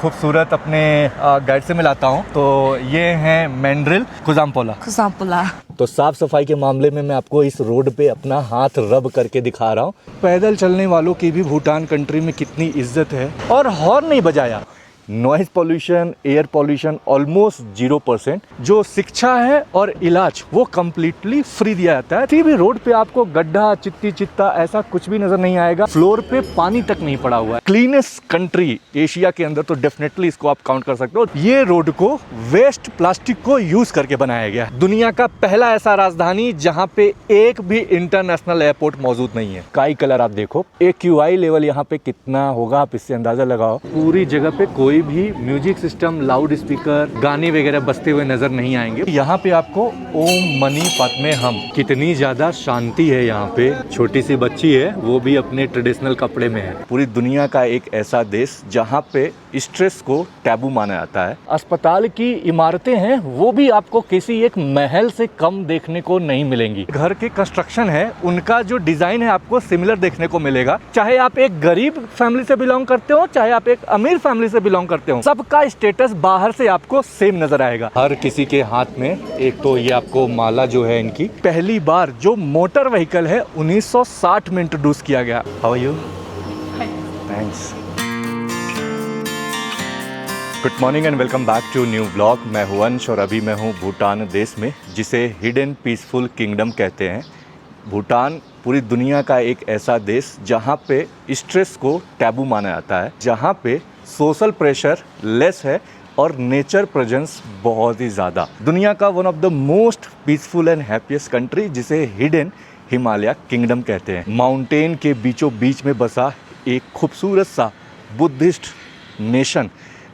खूबसूरत अपने गाइड से मिलाता हूँ। तो ये हैं मैंड्रिल खुजाम्पोला। तो साफ सफाई के मामले में मैं आपको इस रोड पे अपना हाथ रब करके दिखा रहा हूँ। पैदल चलने वालों की भी भूटान कंट्री में कितनी इज्जत है। और हॉर्न नहीं बजाया। Noise pollution, air pollution almost 0%। जो शिक्षा है और इलाज वो कम्प्लीटली फ्री दिया जाता है। किसी भी रोड पे आपको गड्ढा, चित्ती चित्ता ऐसा कुछ भी नजर नहीं आएगा। फ्लोर पे पानी तक नहीं पड़ा हुआ है। क्लीनेस्ट कंट्री एशिया के अंदर तो डेफिनेटली इसको आप काउंट कर सकते हो। ये रोड को वेस्ट प्लास्टिक को यूज करके बनाया गया। दुनिया का पहला ऐसा राजधानी जहाँ पे एक भी इंटरनेशनल एयरपोर्ट मौजूद नहीं है। स्काई कलर आप देखो, AQI लेवल यहाँ पे कितना होगा आप इससे अंदाजा लगाओ। पूरी जगह पे कोई भी म्यूजिक सिस्टम, लाउड स्पीकर, गाने वगैरह बजते हुए नजर नहीं आएंगे। यहाँ पे आपको ओम मनी पादमे हम, कितनी ज्यादा शांति है यहाँ पे। छोटी सी बच्ची है, वो भी अपने ट्रेडिशनल कपड़े में है। पूरी दुनिया का एक ऐसा देश जहाँ पे स्ट्रेस को टैबू माना जाता है। अस्पताल की इमारतें हैं वो भी आपको किसी एक महल से कम देखने को नहीं मिलेंगी। घर के कंस्ट्रक्शन है उनका जो डिजाइन है आपको सिमिलर देखने को मिलेगा। चाहे आप एक गरीब फैमिली से बिलोंग करते हो, चाहे आप एक अमीर फैमिली से बिलोंग करते हो, सबका स्टेटस बाहर से आपको सेम नजर आएगा। हर किसी के हाथ में एक तो ये आपको माला जो है इनकी, पहली बार जो मोटर व्हीकल है 1960 में इंट्रोड्यूस किया गया। How are you? Thanks. Good morning and welcome back to new blog. मैं हूं अंश और अभी मैं हूं भूटान देश में, जिसे हिडन पीसफुल किंगडम कहते हैं। भूटान पूरी दुनिया का एक ऐसा देश जहां पे स्ट्रेस को टैबू माना जाता है, जहां पे सोशल प्रेशर लेस है और नेचर प्रेजेंस बहुत ही ज़्यादा। दुनिया का one of the most peaceful and happiest country जिसे हिडन हिमालय किंगडम कहते हैं। माउंटेन के बीचों बीच में बसा एक खूबसूरत सा बुद्धिस्ट नेशन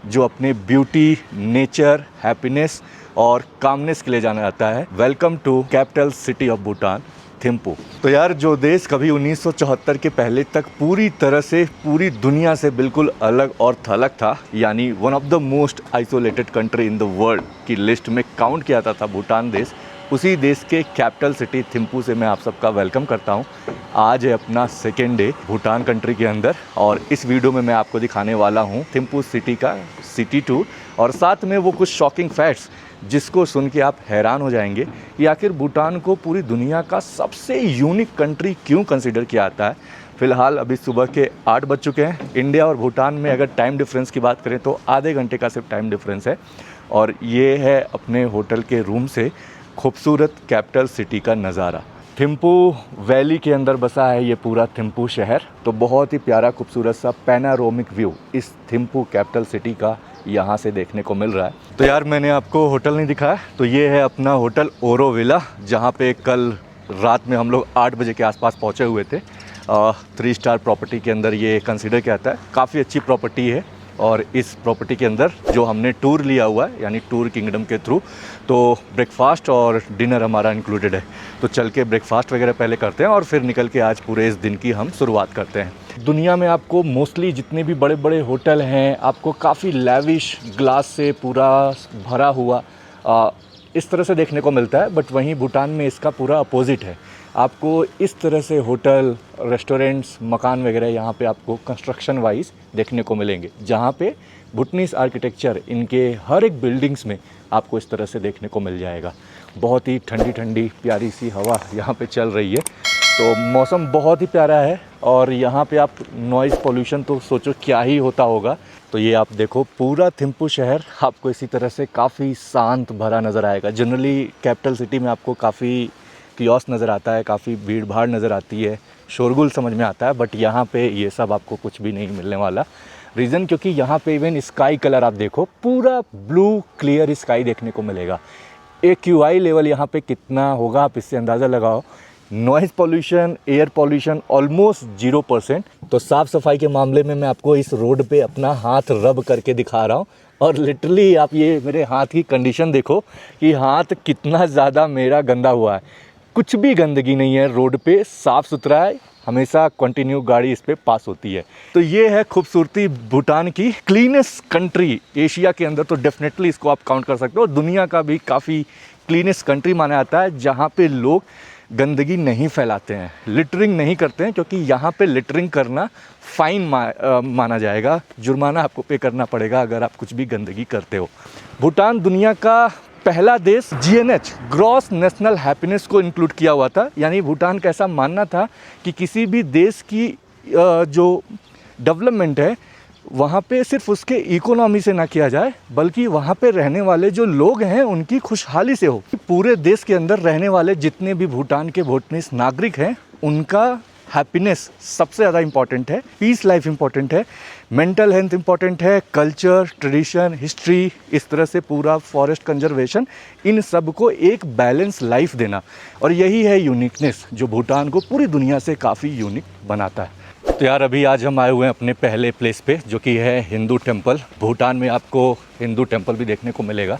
जो अपने ब्यूटी, नेचर, हैप्पीनेस और कामनेस के लिए जाना जाता है। Welcome to capital city of Bhutan, Thimphu. तो यार, जो देश कभी 1974 के पहले तक पूरी तरह से पूरी दुनिया से बिल्कुल अलग और थलग था, यानी one of the most isolated country in the world की लिस्ट में काउंट किया जाता था भूटान देश, उसी देश के कैपिटल सिटी थिम्पू से मैं आप सबका वेलकम करता हूं। आज है अपना सेकेंड डे भूटान कंट्री के अंदर और इस वीडियो में मैं आपको दिखाने वाला हूं थिम्पू सिटी का सिटी टूर और साथ में वो कुछ शॉकिंग फैक्ट्स जिसको सुन के आप हैरान हो जाएंगे कि आखिर भूटान को पूरी दुनिया का सबसे यूनिक कंट्री क्यों कंसिडर किया जाता है। फ़िलहाल अभी सुबह के 8 बज चुके हैं। इंडिया और भूटान में अगर टाइम डिफरेंस की बात करें तो आधे घंटे का सिर्फ टाइम डिफरेंस है। और ये है अपने होटल के रूम से खूबसूरत कैपिटल सिटी का नज़ारा। थिम्पू वैली के अंदर बसा है ये पूरा थिम्पू शहर। तो बहुत ही प्यारा खूबसूरत सा पैनारोमिक व्यू इस थिम्पू कैपिटल सिटी का यहाँ से देखने को मिल रहा है। तो यार, मैंने आपको होटल नहीं दिखाया, तो ये है अपना होटल ओरोविला, जहाँ पे कल रात में हम लोग 8 बजे के आसपास पहुँचे हुए थे। 3 स्टार प्रॉपर्टी के अंदर ये कंसिडर किया जाता है। काफ़ी अच्छी प्रॉपर्टी है और इस प्रॉपर्टी के अंदर जो हमने टूर लिया हुआ है, यानी टूर किंगडम के थ्रू, तो ब्रेकफास्ट और डिनर हमारा इंक्लूडेड है। तो चल के ब्रेकफास्ट वगैरह पहले करते हैं और फिर निकल के आज पूरे इस दिन की हम शुरुआत करते हैं। दुनिया में आपको मोस्टली जितने भी बड़े बड़े होटल हैं आपको काफ़ी लैविश ग्लास से पूरा भरा हुआ इस तरह से देखने को मिलता है, बट वहीं भूटान में इसका पूरा अपोजिट है। आपको इस तरह से होटल, रेस्टोरेंट्स, मकान वगैरह यहाँ पे आपको कंस्ट्रक्शन वाइज देखने को मिलेंगे, जहाँ पे भूटनीस आर्किटेक्चर इनके हर एक बिल्डिंग्स में आपको इस तरह से देखने को मिल जाएगा। बहुत ही ठंडी ठंडी प्यारी सी हवा यहाँ पे चल रही है, तो मौसम बहुत ही प्यारा है। और यहाँ पे आप नॉइज़ पोल्यूशन तो सोचो क्या ही होता होगा। तो ये आप देखो, पूरा थिम्पू शहर आपको इसी तरह से काफ़ी शांत भरा नज़र आएगा। जनरली कैपिटल सिटी में आपको काफ़ी कियोस्क नज़र आता है, काफ़ी भीड़ भाड़ नज़र आती है, शोरगुल समझ में आता है, बट यहाँ पे ये सब आपको कुछ भी नहीं मिलने वाला। रीज़न क्योंकि यहाँ पे इवन स्काई कलर आप देखो, पूरा ब्लू क्लियर स्काई देखने को मिलेगा। AQI लेवल यहाँ पे कितना होगा आप इससे अंदाज़ा लगाओ। Noise pollution, air pollution almost 0%। तो साफ़ सफाई के मामले में मैं आपको इस रोड पे अपना हाथ रब करके दिखा रहा हूँ और लिटरली आप ये मेरे हाथ की कंडीशन देखो कि हाथ कितना ज़्यादा मेरा गंदा हुआ है। कुछ भी गंदगी नहीं है रोड पे, साफ़ सुथरा है, हमेशा कंटिन्यू गाड़ी इस पे पास होती है। तो ये है खूबसूरती भूटान की। क्लीनेस्ट कंट्री एशिया के अंदर तो डेफिनेटली इसको आप काउंट कर सकते हो। दुनिया का भी काफ़ी क्लीनेस्ट कंट्री माना जाता है, जहाँ पे लोग गंदगी नहीं फैलाते हैं, लिटरिंग नहीं करते हैं, क्योंकि यहाँ पे लिटरिंग करना फ़ाइन माना जाएगा, जुर्माना आपको पे करना पड़ेगा अगर आप कुछ भी गंदगी करते हो। भूटान दुनिया का पहला देश GNH ग्रॉस नेशनल हैप्पीनेस को इंक्लूड किया हुआ था। यानी भूटान का ऐसा मानना था कि किसी भी देश की जो डेवलपमेंट है वहाँ पे सिर्फ उसके इकोनॉमी से ना किया जाए, बल्कि वहाँ पे रहने वाले जो लोग हैं उनकी खुशहाली से हो। पूरे देश के अंदर रहने वाले जितने भी भूटान के भूटानीज नागरिक हैं उनका हैप्पीनेस सबसे ज़्यादा इम्पॉर्टेंट है, पीस लाइफ इम्पॉर्टेंट है, मेंटल हेल्थ इम्पॉर्टेंट है, कल्चर, ट्रेडिशन, हिस्ट्री, इस तरह से पूरा फॉरेस्ट कंजर्वेशन, इन सब को एक बैलेंस लाइफ देना। और यही है यूनिकनेस जो भूटान को पूरी दुनिया से काफ़ी यूनिक बनाता है। तो यार अभी आज हम आए हुए हैं अपने पहले प्लेस पे, जो कि है हिंदू टेम्पल। भूटान में आपको हिंदू टेम्पल भी देखने को मिलेगा।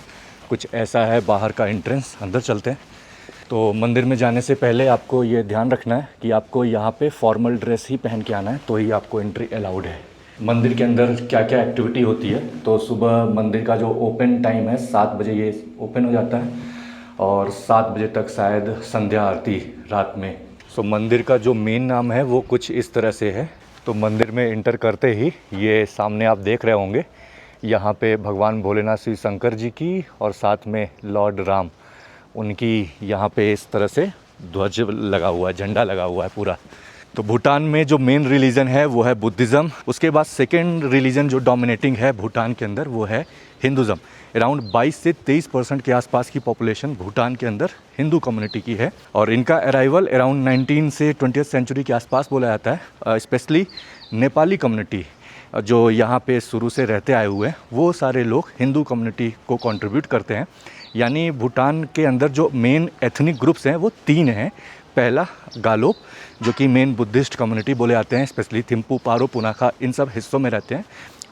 कुछ ऐसा है बाहर का एंट्रेंस, अंदर चलते हैं। तो मंदिर में जाने से पहले आपको ये ध्यान रखना है कि आपको यहाँ पे फॉर्मल ड्रेस ही पहन के आना है, तो ही आपको एंट्री अलाउड है। मंदिर के अंदर क्या क्या एक्टिविटी होती है, तो सुबह मंदिर का जो ओपन टाइम है 7 बजे ये ओपन हो जाता है और 7 बजे तक शायद संध्या आरती रात में। सो मंदिर का जो मेन नाम है वो कुछ इस तरह से है। तो मंदिर में इंटर करते ही ये सामने आप देख रहे होंगे, यहाँ पे भगवान भोलेनाथ श्री शंकर जी की और साथ में लॉर्ड राम उनकी यहाँ पे इस तरह से ध्वज लगा हुआ है, झंडा लगा हुआ है पूरा। तो भूटान में जो मेन रिलीजन है वो है बुद्धिज़्म। उसके बाद सेकेंड रिलीजन जो डोमिनेटिंग है भूटान के अंदर वो है हिंदुज़्म। अराउंड 22 से 23% के आसपास की पॉपुलेशन भूटान के अंदर हिंदू कम्युनिटी की है और इनका अराइवल अराउंड 19 से 20th सेंचुरी के आसपास बोला जाता है। स्पेशली नेपाली कम्युनिटी जो यहाँ पे शुरू से रहते आए हुए हैं वो सारे लोग हिंदू कम्युनिटी को कंट्रीब्यूट करते हैं। यानी भूटान के अंदर जो मेन एथनिक ग्रुप्स हैं वो 3 हैं। पहला गालोप जो कि मेन बुद्धिस्ट कम्युनिटी बोले जाते हैं, स्पेशली थिम्पू, पारो, पुनाखा, इन सब हिस्सों में रहते हैं।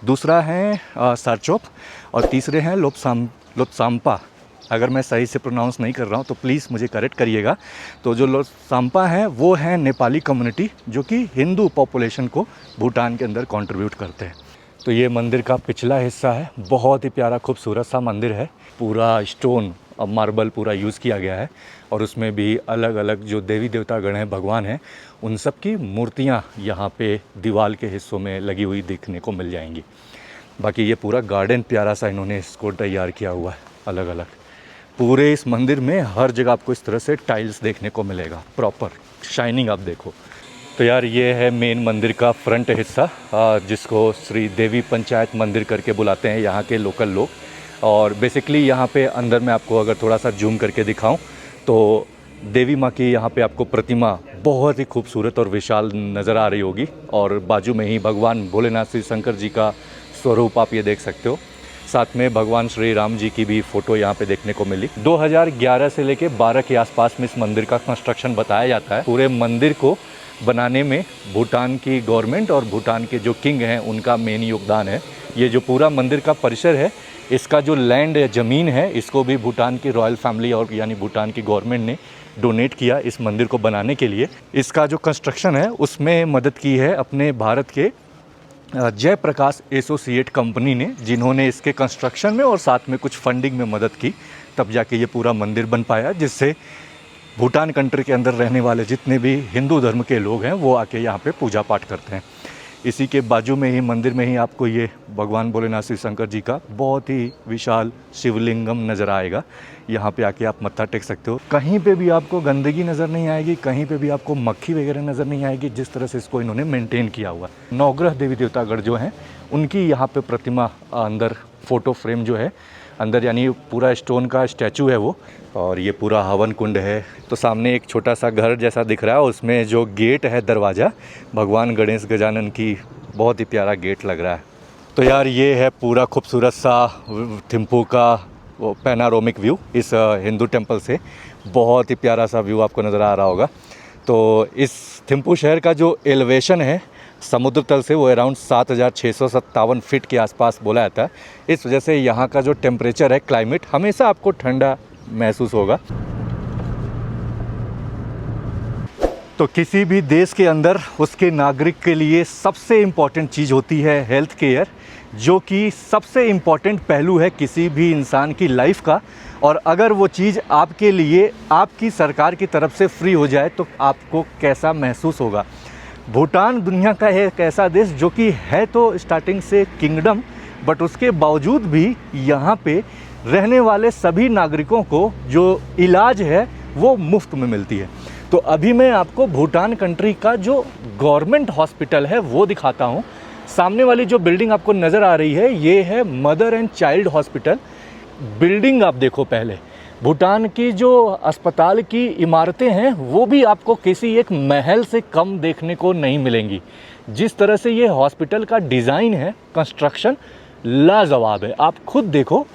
दूसरा है सारचोप और तीसरे हैं लोपसाम्पा। अगर मैं सही से प्रोनाउंस नहीं कर रहा हूँ तो प्लीज़ मुझे करेक्ट करिएगा। तो जो लोपसाम्पा हैं वो हैं नेपाली कम्युनिटी जो कि हिंदू पॉपुलेशन को भूटान के अंदर कंट्रीब्यूट करते हैं। तो ये मंदिर का पिछला हिस्सा है, बहुत ही प्यारा खूबसूरत सा मंदिर है। पूरा स्टोन और मार्बल पूरा यूज़ किया गया है और उसमें भी अलग अलग जो देवी देवता गण हैं, भगवान हैं, उन सब की मूर्तियाँ यहाँ पे दीवार के हिस्सों में लगी हुई देखने को मिल जाएंगी। बाकी ये पूरा गार्डन प्यारा सा इन्होंने इसको तैयार किया हुआ है अलग अलग। पूरे इस मंदिर में हर जगह आपको इस तरह से टाइल्स देखने को मिलेगा, प्रॉपर शाइनिंग आप देखो। तो यार ये है मेन मंदिर का फ्रंट हिस्सा जिसको श्री देवी पंचायत मंदिर करके बुलाते हैं यहाँ के लोकल लोग। और बेसिकली यहाँ पे अंदर में आपको अगर थोड़ा सा जूम करके दिखाऊं तो देवी माँ की यहाँ पे आपको प्रतिमा बहुत ही खूबसूरत और विशाल नज़र आ रही होगी और बाजू में ही भगवान भोलेनाथ श्री शंकर जी का स्वरूप आप ये देख सकते हो। साथ में भगवान श्री राम जी की भी फ़ोटो यहाँ पे देखने को मिली। 2011 से लेके 12 के आसपास में इस मंदिर का कंस्ट्रक्शन बताया जाता है। पूरे मंदिर को बनाने में भूटान की गवर्नमेंट और भूटान के जो किंग हैं उनका मेन योगदान है। ये जो पूरा मंदिर का परिसर है, इसका जो लैंड है, ज़मीन है, इसको भी भूटान की रॉयल फैमिली और यानी भूटान की गवर्नमेंट ने डोनेट किया इस मंदिर को बनाने के लिए। इसका जो कंस्ट्रक्शन है उसमें मदद की है अपने भारत के जयप्रकाश एसोसिएट कंपनी ने, जिन्होंने इसके कंस्ट्रक्शन में और साथ में कुछ फंडिंग में मदद की, तब जाके ये पूरा मंदिर बन पाया, जिससे भूटान कंट्री के अंदर रहने वाले जितने भी हिंदू धर्म के लोग हैं वो आके यहाँ पे पूजा पाठ करते हैं। इसी के बाजू में ही मंदिर में ही आपको ये भगवान भोलेनाथ श्री शंकर जी का बहुत ही विशाल शिवलिंगम नज़र आएगा। यहाँ पे आके आप मत्था टेक सकते हो। कहीं पे भी आपको गंदगी नज़र नहीं आएगी, कहीं पे भी आपको मक्खी वगैरह नज़र नहीं आएगी, जिस तरह से इसको इन्होंने मेंटेन किया हुआ है। नवग्रह देवी देवतागढ़ जो हैं उनकी यहाँ पे प्रतिमा अंदर, फ़ोटो फ्रेम जो है अंदर, यानी पूरा स्टोन का स्टैचू है वो। और ये पूरा हवन कुंड है। तो सामने एक छोटा सा घर जैसा दिख रहा है, उसमें जो गेट है, दरवाज़ा, भगवान गणेश गजानन की बहुत ही प्यारा गेट लग रहा है। तो यार ये है पूरा खूबसूरत सा थिम्पू का पैनारोमिक व्यू इस हिंदू टेम्पल से। बहुत ही प्यारा सा व्यू आपको नज़र आ रहा होगा। तो इस थिम्पू शहर का जो एलिवेशन है समुद्र तल से वो अराउंड 7,657 फीट के आसपास बोला जाता है। इस वजह से यहाँ का जो टेम्परेचर है, क्लाइमेट, हमेशा आपको ठंडा महसूस होगा। तो किसी भी देश के अंदर उसके नागरिक के लिए सबसे इम्पॉर्टेंट चीज़ होती है हेल्थ केयर, जो कि सबसे इम्पॉर्टेंट पहलू है किसी भी इंसान की लाइफ का। और अगर वो चीज़ आपके लिए आपकी सरकार की तरफ से फ्री हो जाए तो आपको कैसा महसूस होगा। भूटान दुनिया का एक ऐसा देश जो कि है तो स्टार्टिंग से किंगडम, बट उसके बावजूद भी यहाँ पे रहने वाले सभी नागरिकों को जो इलाज है वो मुफ्त में मिलती है। तो अभी मैं आपको भूटान कंट्री का जो गवर्नमेंट हॉस्पिटल है वो दिखाता हूँ। सामने वाली जो बिल्डिंग आपको नज़र आ रही है ये है mother and child hospital. Building आप देखो पहले, भूटान की जो अस्पताल की इमारतें हैं वो भी आपको किसी एक महल से कम देखने को नहीं मिलेंगी। जिस तरह से ये हॉस्पिटल का डिज़ाइन है, कंस्ट्रक्शन लाजवाब है। आप खुद देखो,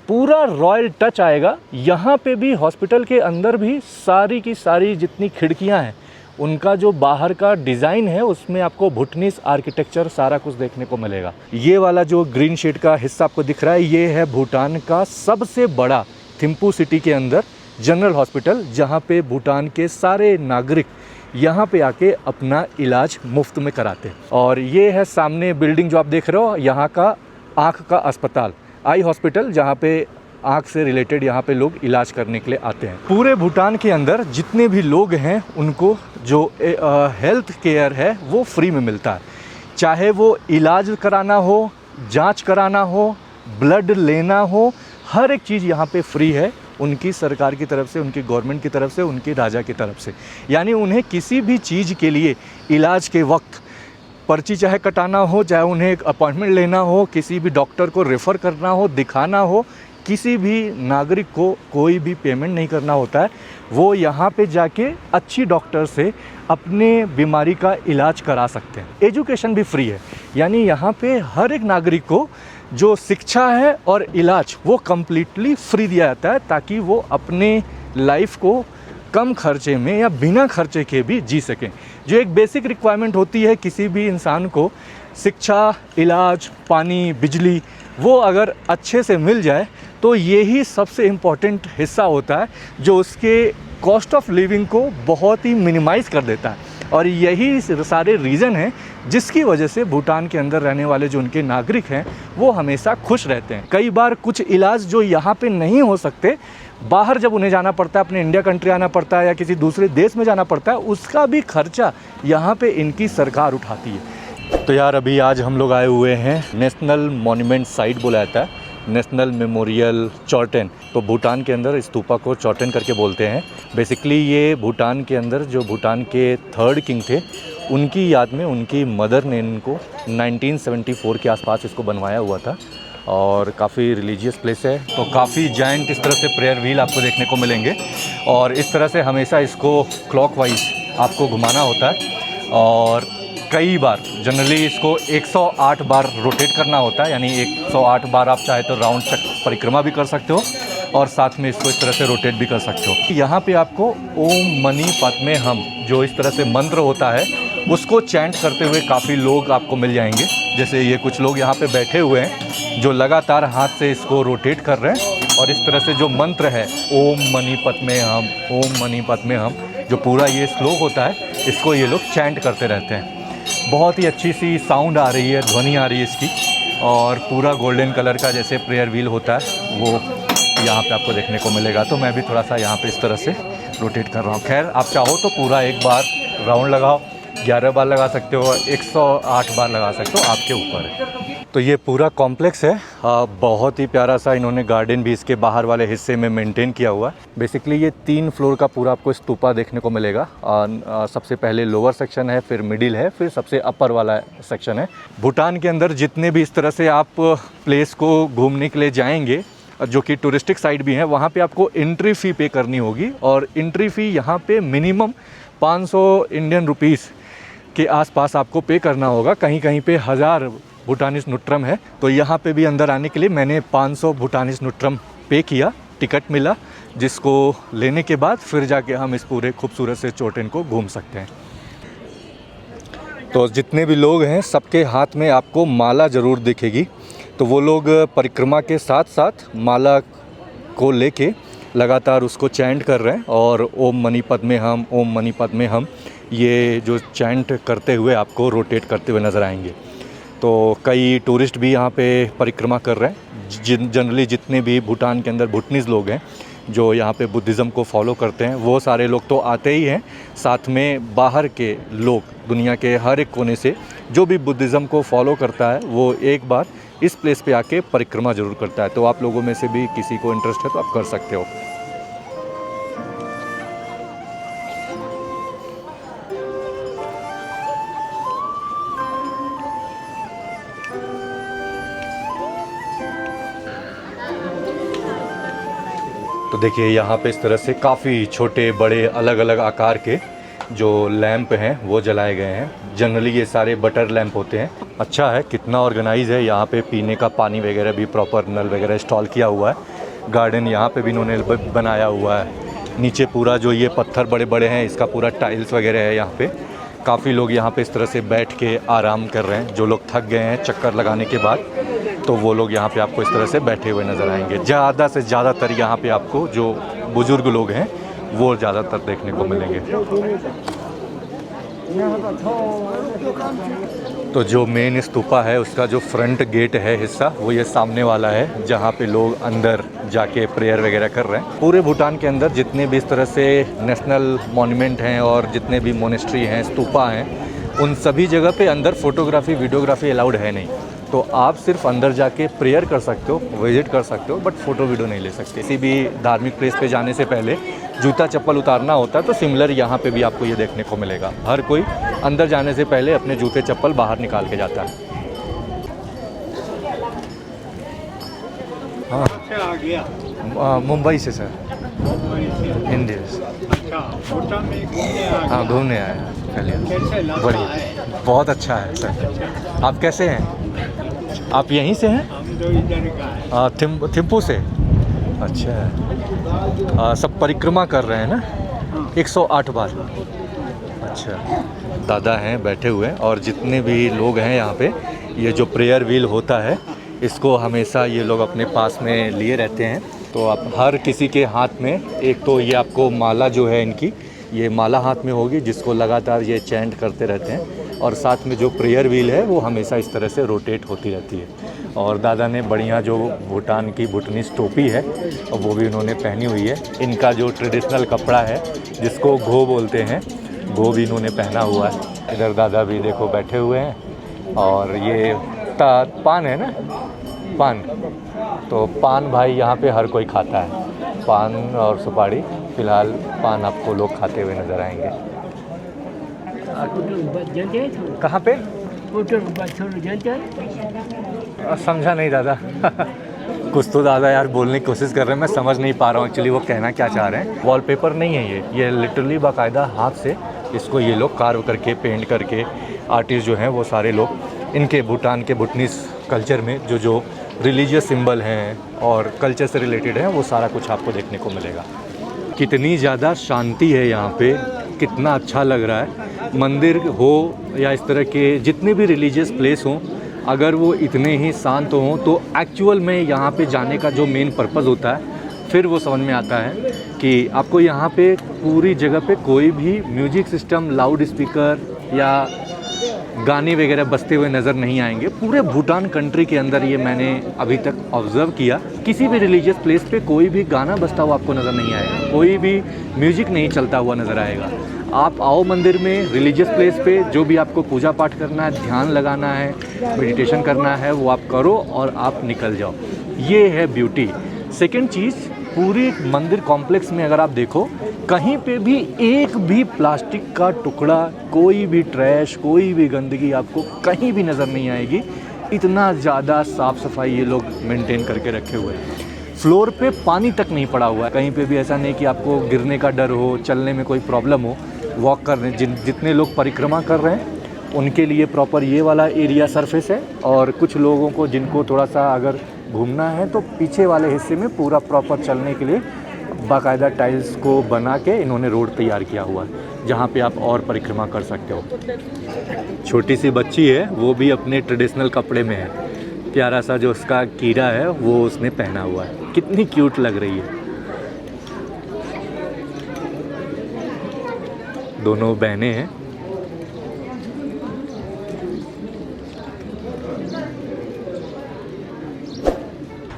पूरा रॉयल टच आएगा। यहाँ पे भी हॉस्पिटल के अंदर भी सारी की सारी जितनी खिड़कियाँ हैं उनका जो बाहर का डिज़ाइन है उसमें आपको भूटनीस आर्किटेक्चर सारा कुछ देखने को मिलेगा। ये वाला जो ग्रीन शेड का हिस्सा आपको दिख रहा है ये है भूटान का सबसे बड़ा थिम्पू सिटी के अंदर जनरल हॉस्पिटल, जहाँ पे भूटान के सारे नागरिक यहाँ पे आके अपना इलाज मुफ्त में कराते हैं। और ये है सामने बिल्डिंग जो आप देख रहे हो, यहाँ का आँख का अस्पताल, आई हॉस्पिटल, जहाँ पे आँख से रिलेटेड यहाँ पे लोग इलाज करने के लिए आते हैं। पूरे भूटान के अंदर जितने भी लोग हैं उनको जो हेल्थ केयर है वो फ्री में मिलता है। चाहे वो इलाज कराना हो, जांच कराना हो, ब्लड लेना हो, हर एक चीज़ यहाँ पे फ्री है उनकी सरकार की तरफ से, उनकी गवर्नमेंट की तरफ से, उनकी राजा की तरफ से। यानी उन्हें किसी भी चीज़ के लिए इलाज के वक्त पर्ची चाहे कटाना हो, चाहे उन्हें एक अपॉइंटमेंट लेना हो, किसी भी डॉक्टर को रेफ़र करना हो, दिखाना हो, किसी भी नागरिक को कोई भी पेमेंट नहीं करना होता है। वो यहाँ पे जाके अच्छी डॉक्टर से अपने बीमारी का इलाज करा सकते हैं। एजुकेशन भी फ्री है, यानी यहाँ पे हर एक नागरिक को जो शिक्षा है और इलाज वो कम्प्लीटली फ्री दिया जाता है, ताकि वो अपने लाइफ को कम खर्चे में या बिना खर्चे के भी जी सकें। जो एक बेसिक रिक्वायरमेंट होती है किसी भी इंसान को, शिक्षा, इलाज, पानी, बिजली, वो अगर अच्छे से मिल जाए तो यही सबसे इम्पॉर्टेंट हिस्सा होता है जो उसके कॉस्ट ऑफ लिविंग को बहुत ही मिनिमाइज़ कर देता है। और यही सारे रीज़न हैं जिसकी वजह से भूटान के अंदर रहने वाले जो उनके नागरिक हैं वो हमेशा खुश रहते हैं। कई बार कुछ इलाज जो यहाँ पे नहीं हो सकते, बाहर जब उन्हें जाना पड़ता है, अपने इंडिया कंट्री आना पड़ता है या किसी दूसरे देश में जाना पड़ता है, उसका भी खर्चा यहाँ पे इनकी सरकार उठाती है। तो यार अभी आज हम लोग आए हुए हैं नेशनल मॉन्यूमेंट साइट बोला जाता है, नेशनल मेमोरियल चौर्टेन। तो भूटान के अंदर स्तूपा को चौर्टेन करके बोलते हैं। बेसिकली ये भूटान के अंदर जो भूटान के थर्ड किंग थे उनकी याद में उनकी मदर ने इनको 1974 के आसपास इसको बनवाया हुआ था। और काफ़ी रिलीजियस प्लेस है, तो काफ़ी जायंट इस तरह से प्रेयर व्हील आपको देखने को मिलेंगे। और इस तरह से हमेशा इसको क्लॉकवाइज आपको घुमाना होता है और कई बार जनरली इसको 108 बार रोटेट करना होता है। यानी 108 बार आप चाहे तो राउंड चक्र परिक्रमा भी कर सकते हो और साथ में इसको इस तरह से रोटेट भी कर सकते हो। यहाँ पे आपको ओम मनी पद्मे हम जो इस तरह से मंत्र होता है उसको चैंट करते हुए काफ़ी लोग आपको मिल जाएंगे। जैसे ये कुछ लोग यहाँ पे बैठे हुए हैं जो लगातार हाथ से इसको रोटेट कर रहे हैं और इस तरह से जो मंत्र है ओम मनी पद्मे हम, ओम मनी पद्मे हम, जो पूरा ये श्लोक होता है इसको ये लोग चैंट करते रहते हैं। बहुत ही अच्छी सी साउंड आ रही है, ध्वनि आ रही है इसकी। और पूरा गोल्डन कलर का जैसे प्रेयर व्हील होता है वो यहाँ पे आपको देखने को मिलेगा। तो मैं भी थोड़ा सा यहाँ पे इस तरह से रोटेट कर रहा हूँ। खैर आप चाहो तो पूरा एक बार राउंड लगाओ, 11 बार लगा सकते हो, 108 बार लगा सकते हो, आपके ऊपर है। तो ये पूरा कॉम्प्लेक्स है, बहुत ही प्यारा सा इन्होंने गार्डन भी इसके बाहर वाले हिस्से में मेंटेन किया हुआ है। बेसिकली ये 3 फ्लोर का पूरा आपको स्तूपा देखने को मिलेगा। सबसे पहले लोअर सेक्शन है, फिर मिडिल है, फिर सबसे अपर वाला सेक्शन है। भूटान के अंदर जितने भी इस तरह से आप प्लेस को घूमने के लिए जाएंगे जो कि टूरिस्टिक साइट भी है, वहाँ पे आपको एंट्री फ़ी पे करनी होगी। और एंट्री फ़ी यहाँ पे मिनिमम 500 इंडियन रुपीज़ के आसपास आपको पे करना होगा। कहीं कहीं पे 1000 भूटानिस नुट्रम है। तो यहाँ पे भी अंदर आने के लिए मैंने 500 भूटानिस नुट्रम पे किया, टिकट मिला, जिसको लेने के बाद फिर जाके हम इस पूरे खूबसूरत से चौर्टेन को घूम सकते हैं। तो जितने भी लोग हैं सबके हाथ में आपको माला ज़रूर दिखेगी। तो वो लोग परिक्रमा के साथ साथ माला को लेके लगातार उसको चैंट कर रहे हैं और ओम मनी पद्मे हम, ओम मनी पद्मे हम, ये जो चैंट करते हुए आपको रोटेट करते हुए नज़र आएंगे। तो कई टूरिस्ट भी यहाँ पे परिक्रमा कर रहे हैं। जनरली जितने भी भूटान के अंदर भूटनीज़ लोग हैं जो यहाँ पे बुद्धिज़्म को फॉलो करते हैं, वो सारे लोग तो आते ही हैं, साथ में बाहर के लोग दुनिया के हर एक कोने से जो भी बुद्धिज़्म को फॉलो करता है वो एक बार इस प्लेस पे आके परिक्रमा ज़रूर करता है। तो आप लोगों में से भी किसी को इंटरेस्ट है तो आप कर सकते हो। तो देखिए यहाँ पे इस तरह से काफ़ी छोटे बड़े अलग अलग आकार के जो लैंप हैं वो जलाए गए हैं। जनरली ये सारे बटर लैंप होते हैं। अच्छा है, कितना ऑर्गेनाइज है। यहाँ पे पीने का पानी वगैरह भी प्रॉपर नल वगैरह इंस्टॉल किया हुआ है। गार्डन यहाँ पे भी इन्होंने बनाया हुआ है। नीचे पूरा जो ये पत्थर बड़े बड़े हैं इसका पूरा टाइल्स वगैरह है। यहाँ पे काफ़ी लोग यहाँ पे इस तरह से बैठ के आराम कर रहे हैं। जो लोग थक गए हैं चक्कर लगाने के बाद तो वो लोग यहाँ पे आपको इस तरह से बैठे हुए नज़र आएंगे। ज़्यादा से ज़्यादातर यहाँ पे आपको जो बुज़ुर्ग लोग हैं वो ज़्यादातर देखने को मिलेंगे। तो जो मेन स्तूपा है उसका जो फ्रंट गेट है हिस्सा वो ये सामने वाला है, जहाँ पे लोग अंदर जाके प्रेयर वगैरह कर रहे हैं। पूरे भूटान के अंदर जितने भी इस तरह से नेशनल मॉन्यूमेंट हैं और जितने भी मोनेस्ट्री हैं, स्तूपा हैं, उन सभी जगह पे अंदर फोटोग्राफी वीडियोग्राफी अलाउड है नहीं। तो आप सिर्फ अंदर जाके प्रेयर कर सकते हो, विजिट कर सकते हो, बट फ़ोटो वीडियो नहीं ले सकते। किसी भी धार्मिक प्लेस पे जाने से पहले जूता चप्पल उतारना होता है। तो सिमिलर यहाँ पे भी आपको ये देखने को मिलेगा। हर कोई अंदर जाने से पहले अपने जूते चप्पल बाहर निकाल के जाता है। हाँ, मुंबई से सर, इंडिया से। अच्छा, भूटान में घूमने आ गए। हाँ, घूमने आए हैं। कैसे लगता बढ़िया, है? बहुत अच्छा है सर। आप कैसे हैं? आप यहीं से हैं? हम तो इधर का है। थिम्पू से। अच्छा, सब परिक्रमा कर रहे हैं ना 108 बार। अच्छा, दादा हैं बैठे हुए हैं और जितने भी लोग हैं यहाँ पे, ये जो प्रेयर व्हील होता है इसको हमेशा ये लोग अपने पास में लिए रहते हैं। तो आप हर किसी के हाथ में एक तो ये आपको माला जो है इनकी, ये माला हाथ में होगी जिसको लगातार ये चैंट करते रहते हैं। और साथ में जो प्रेयर व्हील है वो हमेशा इस तरह से रोटेट होती रहती है। और दादा ने बढ़िया जो भूटान की भूटनीज़ टोपी है और वो भी उन्होंने पहनी हुई है। इनका जो ट्रेडिशनल कपड़ा है जिसको घो बोलते हैं वो भी इन्होंने पहना हुआ है। इधर दादा भी देखो बैठे हुए हैं। और ये पान है ना, पान, तो पान भाई यहाँ पे हर कोई खाता है, पान और सुपारी। फ़िलहाल पान आपको लोग खाते हुए नज़र आएंगे। कहाँ पे? समझा नहीं दादा। कुछ तो दादा यार बोलने की कोशिश कर रहे हैं, मैं समझ नहीं पा रहा हूँ एक्चुअली वो कहना क्या चाह रहे हैं। वॉलपेपर नहीं है ये लिटरली बाकायदा हाथ से इसको ये लोग कार्व करके पेंट करके, आर्टिस्ट जो हैं वो सारे लोग इनके भूटान के भूटनीज़ कल्चर में जो जो रिलीजियस सिंबल हैं और कल्चर से रिलेटेड हैं वो सारा कुछ आपको देखने को मिलेगा। कितनी ज़्यादा शांति है यहाँ पे, कितना अच्छा लग रहा है। मंदिर हो या इस तरह के जितने भी रिलीजियस प्लेस हों, अगर वो इतने ही शांत हों तो एक्चुअल में यहाँ पे जाने का जो मेन पर्पज़ होता है फिर वो समझ में आता है कि आपको यहाँ पे पूरी जगह पे कोई भी म्यूजिक सिस्टम, लाउड स्पीकर या गाने वगैरह बजते हुए नज़र नहीं आएंगे। पूरे भूटान कंट्री के अंदर ये मैंने अभी तक ऑब्ज़र्व किया, किसी भी रिलीजियस प्लेस पे कोई भी गाना बजता हुआ आपको नज़र नहीं आएगा, कोई भी म्यूजिक नहीं चलता हुआ नज़र आएगा। आप आओ मंदिर में, रिलीजियस प्लेस पे, जो भी आपको पूजा पाठ करना है, ध्यान लगाना है, मेडिटेशन करना है वो आप करो और आप निकल जाओ। ये है ब्यूटी। सेकेंड चीज़, पूरी मंदिर कॉम्प्लेक्स में अगर आप देखो कहीं पे भी एक भी प्लास्टिक का टुकड़ा, कोई भी ट्रैश, कोई भी गंदगी आपको कहीं भी नज़र नहीं आएगी। इतना ज़्यादा साफ़ सफाई ये लोग मेंटेन करके रखे हुए हैं। फ्लोर पे पानी तक नहीं पड़ा हुआ है कहीं पे भी, ऐसा नहीं कि आपको गिरने का डर हो, चलने में कोई प्रॉब्लम हो। वॉक कर रहे हैं जितने लोग परिक्रमा कर रहे हैं उनके लिए प्रॉपर ये वाला एरिया सरफेस है। और कुछ लोगों को जिनको थोड़ा सा अगर घूमना है तो पीछे वाले हिस्से में पूरा प्रॉपर चलने के लिए बाकायदा टाइल्स को बना के इन्होंने रोड तैयार किया हुआ है जहाँ पे आप और परिक्रमा कर सकते हो। छोटी सी बच्ची है वो भी अपने ट्रेडिशनल कपड़े में है, प्यारा सा जो उसका कीड़ा है वो उसने पहना हुआ है, कितनी क्यूट लग रही है। दोनों बहनें हैं।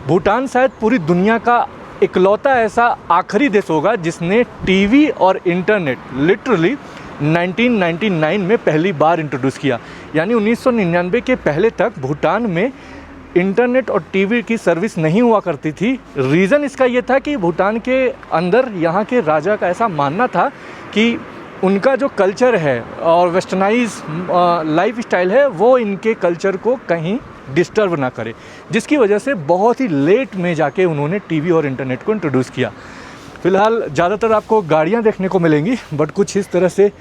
भूटान शायद पूरी दुनिया का इकलौता ऐसा आखिरी देश होगा जिसने टीवी और इंटरनेट लिटरली 1999 में पहली बार इंट्रोड्यूस किया। यानी 1999 के पहले तक भूटान में इंटरनेट और टीवी की सर्विस नहीं हुआ करती थी। रीज़न इसका ये था कि भूटान के अंदर यहाँ के राजा का ऐसा मानना था कि उनका जो कल्चर है और वेस्टर्नाइज लाइफ स्टाइल है वो इनके कल्चर को कहीं डिस्टर्ब ना करे, जिसकी वजह से बहुत ही लेट में जाके उन्होंने टीवी और इंटरनेट को इंट्रोड्यूस किया। फ़िलहाल ज़्यादातर आपको गाड़ियाँ देखने को मिलेंगी, बट कुछ इस तरह से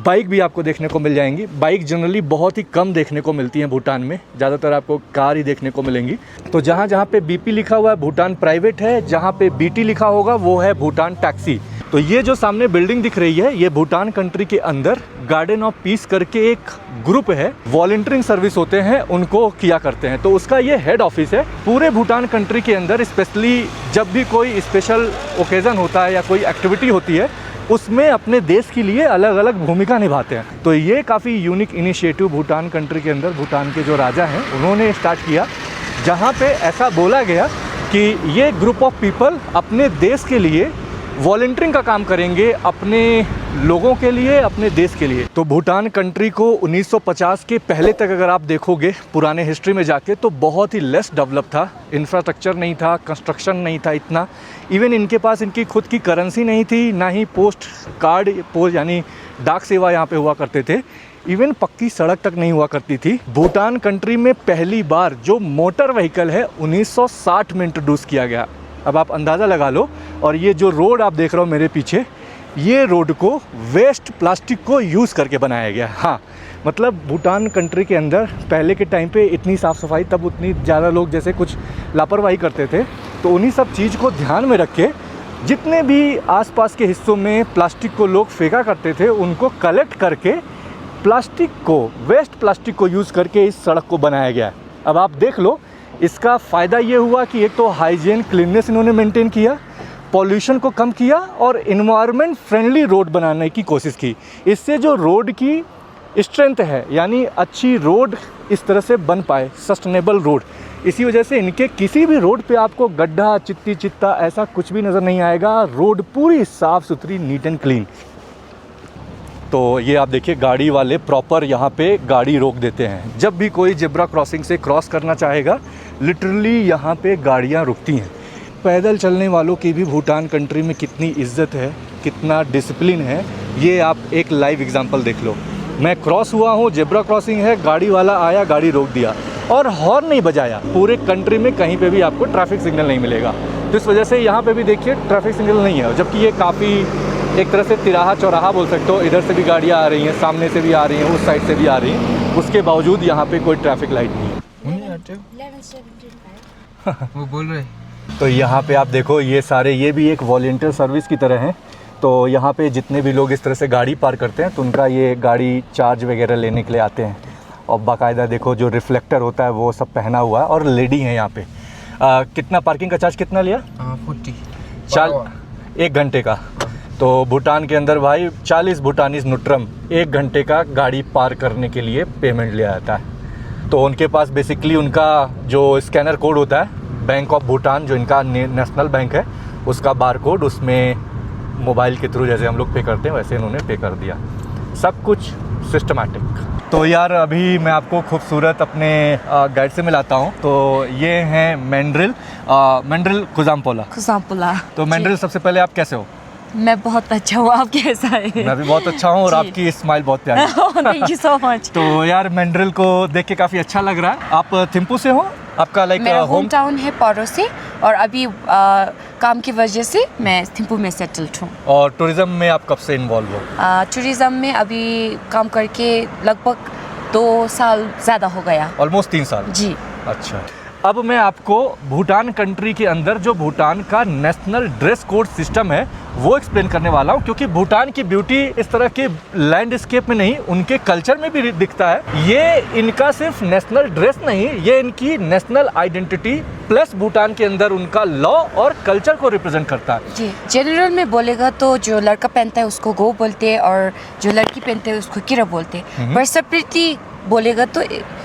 बाइक भी आपको देखने को मिल जाएंगी। बाइक जनरली बहुत ही कम देखने को मिलती हैं भूटान में, ज़्यादातर आपको कार ही देखने को मिलेंगी। तो जहाँ जहाँ पे बीपी लिखा हुआ है भूटान प्राइवेट है, जहाँ पे बीटी लिखा होगा वो है भूटान टैक्सी। तो ये जो सामने बिल्डिंग दिख रही है ये भूटान कंट्री के अंदर गार्डन ऑफ पीस करके एक ग्रुप है, वॉलंटियरिंग सर्विस होते हैं उनको किया करते हैं। तो उसका ये हेड ऑफिस है। पूरे भूटान कंट्री के अंदर स्पेशली जब भी कोई स्पेशल ओकेज़न होता है या कोई एक्टिविटी होती है उसमें अपने देश के लिए अलग अलग भूमिका निभाते हैं। तो ये काफ़ी यूनिक इनिशिएटिव भूटान कंट्री के अंदर भूटान के जो राजा हैं उन्होंने स्टार्ट किया, जहाँ पे ऐसा बोला गया कि ये ग्रुप ऑफ पीपल अपने देश के लिए वॉलंटियरिंग का काम करेंगे, अपने लोगों के लिए, अपने देश के लिए। तो भूटान कंट्री को 1950 के पहले तक अगर आप देखोगे पुराने हिस्ट्री में जाके तो बहुत ही लेस डेवलप था। इंफ्रास्ट्रक्चर नहीं था, कंस्ट्रक्शन नहीं था इतना, इवन इनके पास इनकी खुद की करेंसी नहीं थी, ना ही पोस्ट कार्ड यानी डाक सेवा यहाँ पे हुआ करते थे, इवन पक्की सड़क तक नहीं हुआ करती थी। भूटान कंट्री में पहली बार जो मोटर व्हीकल है 1960 में इंट्रोड्यूस किया गया। अब आप अंदाज़ा लगा लो। और ये जो रोड आप देख रहे हो मेरे पीछे, ये रोड को वेस्ट प्लास्टिक को यूज़ करके बनाया गया। हाँ, मतलब भूटान कंट्री के अंदर पहले के टाइम पे इतनी साफ़ सफाई, तब उतनी ज़्यादा लोग जैसे कुछ लापरवाही करते थे, तो उन्हीं सब चीज़ को ध्यान में रख के जितने भी आसपास के हिस्सों में प्लास्टिक को लोग फेंका करते थे उनको कलेक्ट करके प्लास्टिक को, वेस्ट प्लास्टिक को यूज़ करके इस सड़क को बनाया गया है। अब आप देख लो, इसका फ़ायदा ये हुआ कि एक तो हाइजीन क्लीननेस इन्होंने मेंटेन किया, पॉल्यूशन को कम किया और इन्वायरमेंट फ्रेंडली रोड बनाने की कोशिश की। इससे जो रोड की स्ट्रेंथ है, यानी अच्छी रोड इस तरह से बन पाए, सस्टेनेबल रोड, इसी वजह से इनके किसी भी रोड पे आपको गड्ढा, चित्ती चित्ता ऐसा कुछ भी नज़र नहीं आएगा। रोड पूरी साफ़ सुथरी, नीट एंड क्लीन। तो ये आप देखिए, गाड़ी वाले प्रॉपर यहाँ पे गाड़ी रोक देते हैं। जब भी कोई जेब्रा क्रॉसिंग से क्रॉस करना चाहेगा लिटरली यहाँ पे गाड़ियाँ रुकती हैं। पैदल चलने वालों की भी भूटान कंट्री में कितनी इज्जत है, कितना डिसिप्लिन है, ये आप एक लाइव एग्जांपल देख लो। मैं क्रॉस हुआ हूँ, जेब्रा क्रॉसिंग है, गाड़ी वाला आया, गाड़ी रोक दिया और हॉर्न नहीं बजाया। पूरे कंट्री में कहीं पे भी आपको ट्रैफिक सिग्नल नहीं मिलेगा। तो इस वजह से यहाँ पे भी देखिए ट्रैफिक सिग्नल नहीं है, जबकि ये काफ़ी एक तरह से तिराहा चौराहा बोल सकते हो। इधर से भी गाड़ियाँ आ रही हैं, सामने से भी आ रही हैं, उस साइड से भी आ रही हैं, उसके बावजूद यहाँ पे कोई ट्रैफिक लाइट नहीं है। वो बोल रहे। तो यहाँ पे आप देखो, ये सारे, ये भी एक वॉलंटियर सर्विस की तरह हैं। तो यहाँ पे जितने भी लोग इस तरह से गाड़ी पार करते हैं तो उनका ये गाड़ी चार्ज वगैरह लेने के लिए आते हैं। और बाकायदा देखो जो रिफ्लेक्टर होता है वो सब पहना हुआ है और लेडी हैं यहाँ पे। कितना पार्किंग का चार्ज कितना लिया? 40 1 घंटे का। तो भूटान के अंदर भाई 40 भूटानीज नुट्रम 1 घंटे का गाड़ी पार करने के लिए पेमेंट लिया जाता है। तो उनके पास बेसिकली उनका जो स्कैनर कोड होता है, बैंक ऑफ भूटान जो इनका नेशनल बैंक है उसका बार कोड, उसमें मोबाइल के थ्रू जैसे हम लोग पे करते हैं वैसे इन्होंने पे कर दिया। सब कुछ सिस्टमैटिक। तो यार अभी मैं आपको खूबसूरत अपने गाइड से मिलाता हूँ। तो ये हैं मैंड्रिल खुजामपोला। तो मैंड्रिल, सबसे पहले आप कैसे हो? मैं बहुत अच्छा हूँ, आप कैसा है? मैं भी बहुत अच्छा हूँ और आपकी स्माइल बहुत प्यारी है। Thank you so much. तो यार मैंड्रिल को देख के काफ़ी अच्छा लग रहा है। आप थिम्पू से हो? आपका मेरा होम टाउन है पारो से और अभी काम की वजह से मैं थिम्पू में सेटल्ड हूँ। और टूरिज़्म में आप कब से इन्वॉल्व हो? टूरिज़्म में अभी काम करके लगभग 2 साल ज़्यादा हो गया। ऑलमोस्ट 3 साल जी। अच्छा। अब मैं आपको भूटान कंट्री के अंदर जो भूटान का नेशनल ड्रेस कोड सिस्टम है वो एक्सप्लेन करने वाला हूँ, क्योंकि भूटान की ब्यूटी इस तरह के लैंडस्केप में नहीं, उनके कल्चर में भी दिखता है। ये इनका सिर्फ नेशनल ड्रेस नहीं, ये इनकी नेशनल आइडेंटिटी प्लस भूटान के अंदर उनका लॉ और कल्चर को रिप्रेजेंट करता है। जी, जनरल में बोलेगा तो जो लड़का पहनता है उसको गो बोलते हैं और जो लड़की पहनते है उसको किरा बोलते हैं। पर सेपरेटली बोलेगा तो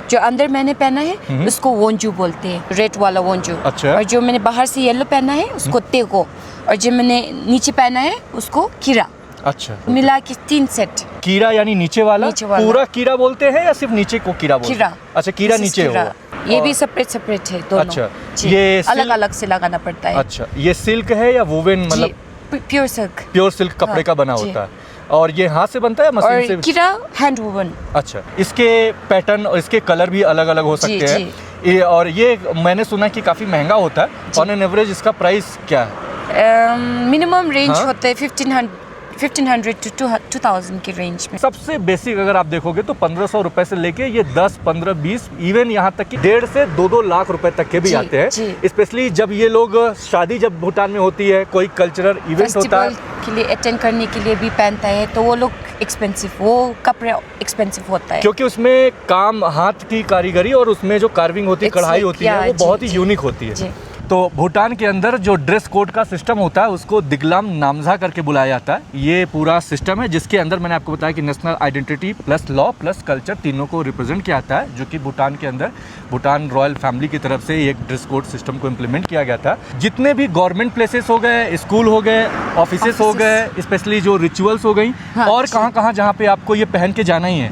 जो अंदर मैंने पहना है उसको वोंजू बोलते हैं, रेड वाला वोंजू। अच्छा। और जो मैंने बाहर से येलो पहना है उसको तेगो, और जो मैंने नीचे पहना है उसको कीरा। अच्छा, मिला के 3 सेट। कीरा यानी नीचे वाला, नीचे वाला। पूरा कीरा बोलते हैं या सिर्फ नीचे को कीरा बोलते हैं? कीरा। अच्छा, कीरा नीचे कीरा। होगा। ये और- भी सेपरेट है दोनों। अच्छा, जी, ये अलग अलग से लगाना पड़ता है। अच्छा, ये सिल्क है या वुवन, जी, मतलब प्योर सिल्क। प्योर सिल्क कपड़े हाँ, का बना जी। होता है? और ये हाथ से बनता है मशीन और से? कीरा हैंड वुवन। अच्छा, इसके पैटर्न और इसके कलर भी अलग अलग हो जी, सकते हैं। और ये मैंने सुना कि काफ़ी महंगा होता है। ऑन एन एवरेज इसका प्राइस क्या है? मिनिमम रेंज हाँ? होता है 1500 to 2000 के रेंज में। सबसे बेसिक अगर आप देखोगे तो 1500 रुपए से लेके ये 10, 15, 20, इवन यहाँ तक कि 1.5 से 2 लाख रुपए तक के भी जी, आते हैं। जी। स्पेशली जब ये लोग शादी जब भूटान में होती है, कोई कल्चरल इवेंट होता है, फेस्टिवल के लिए अटेंड करने के लिए भी पहनता है, तो वो लोग एक्सपेंसिव, वो कपड़े एक्सपेंसिव होता है। क्योंकि उसमें काम, हाथ की कारीगरी और उसमें जो कार्विंग होती है, It's कढ़ाई like, होती है, yeah, वो जी, बहुत ही जी। यूनिक होती है। जी। तो भूटान के अंदर जो ड्रेस कोड का सिस्टम होता है उसको दिगलाम नामझा करके बुलाया जाता है। ये पूरा सिस्टम है जिसके अंदर मैंने आपको बताया कि national identity plus law plus culture तीनों को रिप्रेजेंट किया जाता है, जो कि भूटान के अंदर भूटान रॉयल फैमिली की तरफ से एक ड्रेस कोड सिस्टम को इम्प्लीमेंट किया गया था। जितने भी गवर्नमेंट प्लेसेस हो गए, स्कूल हो गए, ऑफिसेस हो गए, स्पेशली जो रिचुअल्स हो गई, हाँ, और जी। कहाँ कहाँ जहाँ पे आपको ये पहन के जाना ही है?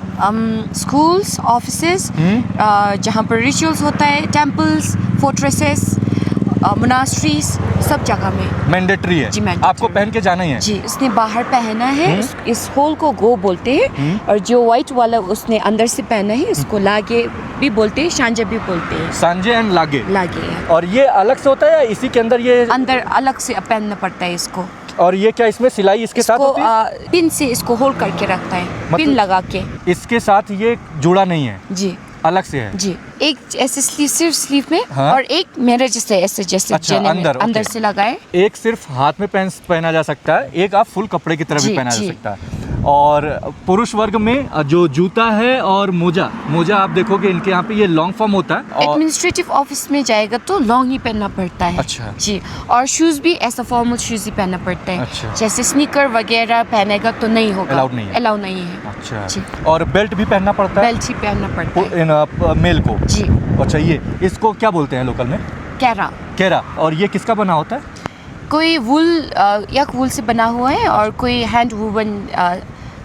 स्कूल्स, ऑफिसेस, जहाँ पर रिचुअल्स होता है, टेम्पल्स, फोर्ट्रेसेस, मोनास्ट्रीज, सब जगह में मैंडेटरी है, जी, mandatory। आपको पहन के जाना ही है। जी। उसने बाहर पहना है, इस होल को गो बोलते हैं, और जो वाइट वाला उसने अंदर से पहना है उसको लागे भी बोलते हैं, शांजा भी बोलते हैं। सांजे एंड लागे। लागे है। और ये अलग से होता है या इसी के अंदर ये? अंदर अलग से पहनना पड़ता है इसको। और ये क्या इसमें सिलाई इसके साथ इसको होती है? पिन से इसको होल्ड करके रखता है, पिन मतलब- लगा के। इसके साथ ये जुड़ा नहीं है, जी अलग से है। जी। एक ऐसे स्लीव, सिर्फ स्लीव में, हाँ? और एक मेरे जैसे ऐसे जैसे अच्छा, जेने में अंदर, अंदर ओके। से लगाए। एक सिर्फ हाथ में पहना जा सकता है, एक आप फुल कपड़े की तरह भी जी, पहना जा जी। सकता है। और पुरुष वर्ग में जो जूता है और मोजा आप देखोगे इनके यहाँ पे ये लॉन्ग फॉर्म होता है। और एडमिनिस्ट्रेटिव ऑफिस में जाएगा तो लॉन्ग ही पहनना पड़ता है। अच्छा। जी। और शूज भी ऐसा फॉर्मल शूज ही पहनना पड़ता है। अच्छा। जैसे स्नीकर वगैरह पहनेगा तो नहीं होगा, Allowed नहीं है। अलाउ नहीं है। अच्छा, जी। और बेल्ट भी पहनना पड़ता है बेल्ट ही पहनना पड़ता है। इन मेल को? जी। अच्छा, ये इसको क्या बोलते हैं लोकल में? कैरा। केरा। और ये किसका बना होता है? कोई वूल या वूल से बना हुआ है, और कोई हैंड वूवन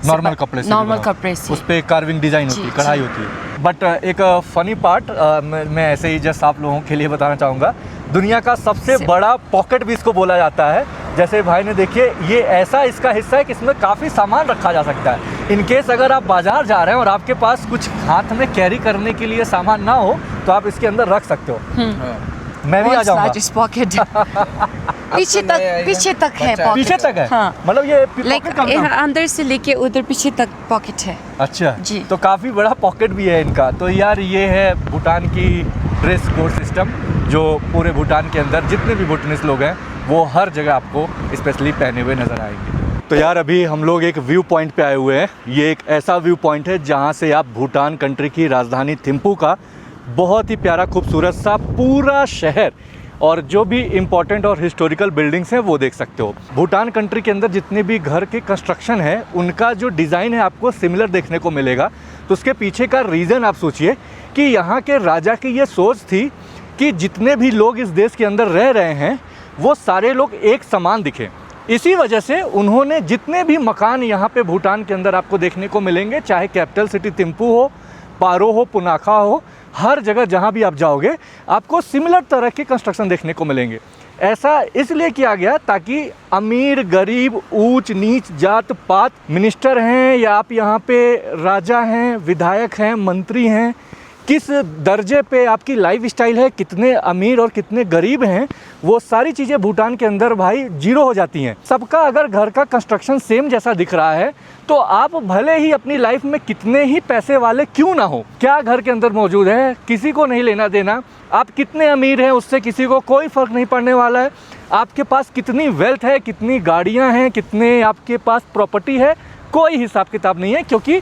नॉर्मल कपड़े से? नॉर्मल कपड़े से। उस पे कार्विंग डिजाइन होती है, जी, कढ़ाई जी। होती है। बट एक फनी पार्ट मैं ऐसे ही जस्ट आप लोगों के लिए बताना चाहूँगा, दुनिया का सबसे बड़ा पॉकेट भी इसको बोला जाता है। जैसे भाई ने देखिए, ये ऐसा इसका हिस्सा है कि इसमें काफ़ी सामान रखा जा सकता है। इन केस अगर आप बाजार जा रहे हैं और आपके पास कुछ हाथ में कैरी करने के लिए सामान ना हो तो आप इसके अंदर रख सकते हो। मैं भी आ जाऊँगा। पॉकेट पीछे तक है pocket। पीछे तक है? हाँ। मतलब ये लाइक pocket कहाँ कहाँ? अंदर से लेके उधर पीछे तक पॉकेट है। अच्छा जी। तो काफ़ी बड़ा पॉकेट भी है इनका। तो यार ये है भूटान की ड्रेस कोड सिस्टम, जो पूरे भूटान के अंदर जितने भी भूटानीज लोग हैं वो हर जगह आपको स्पेशली पहने हुए नज़र आएंगे। तो यार अभी हम लोग एक व्यू पॉइंट पे आए हुए हैं। ये एक ऐसा व्यू पॉइंट है जहाँ से आप भूटान कंट्री की राजधानी थिम्पू का बहुत ही प्यारा खूबसूरत सा पूरा शहर और जो भी इम्पोर्टेंट और हिस्टोरिकल बिल्डिंग्स हैं वो देख सकते हो। भूटान कंट्री के अंदर जितने भी घर के कंस्ट्रक्शन है उनका जो डिज़ाइन है आपको सिमिलर देखने को मिलेगा। तो उसके पीछे का रीज़न आप सोचिए कि यहाँ के राजा की ये सोच थी कि जितने भी लोग इस देश के अंदर रह रहे हैं वो सारे लोग एक समान दिखें। इसी वजह से उन्होंने जितने भी मकान यहाँ पे भूटान के अंदर आपको देखने को मिलेंगे, चाहे कैपिटल सिटी थिम्पू हो, पारो हो, पुनाखा हो, हर जगह जहाँ भी आप जाओगे आपको सिमिलर तरह के कंस्ट्रक्शन देखने को मिलेंगे। ऐसा इसलिए किया गया ताकि अमीर गरीब, ऊंच नीच, जात पात, मिनिस्टर हैं या आप यहाँ पे राजा हैं, विधायक हैं, मंत्री हैं, किस दर्जे पे आपकी लाइफ स्टाइल है, कितने अमीर और कितने गरीब हैं, वो सारी चीज़ें भूटान के अंदर भाई जीरो हो जाती हैं। सबका अगर घर का कंस्ट्रक्शन सेम जैसा दिख रहा है तो आप भले ही अपनी लाइफ में कितने ही पैसे वाले क्यों ना हो, क्या घर के अंदर मौजूद है किसी को नहीं लेना देना। आप कितने अमीर हैं उससे किसी को कोई फ़र्क नहीं पड़ने वाला है। आपके पास कितनी वेल्थ है, कितनी गाड़ियाँ हैं, कितने आपके पास प्रॉपर्टी है, कोई हिसाब किताब नहीं है। क्योंकि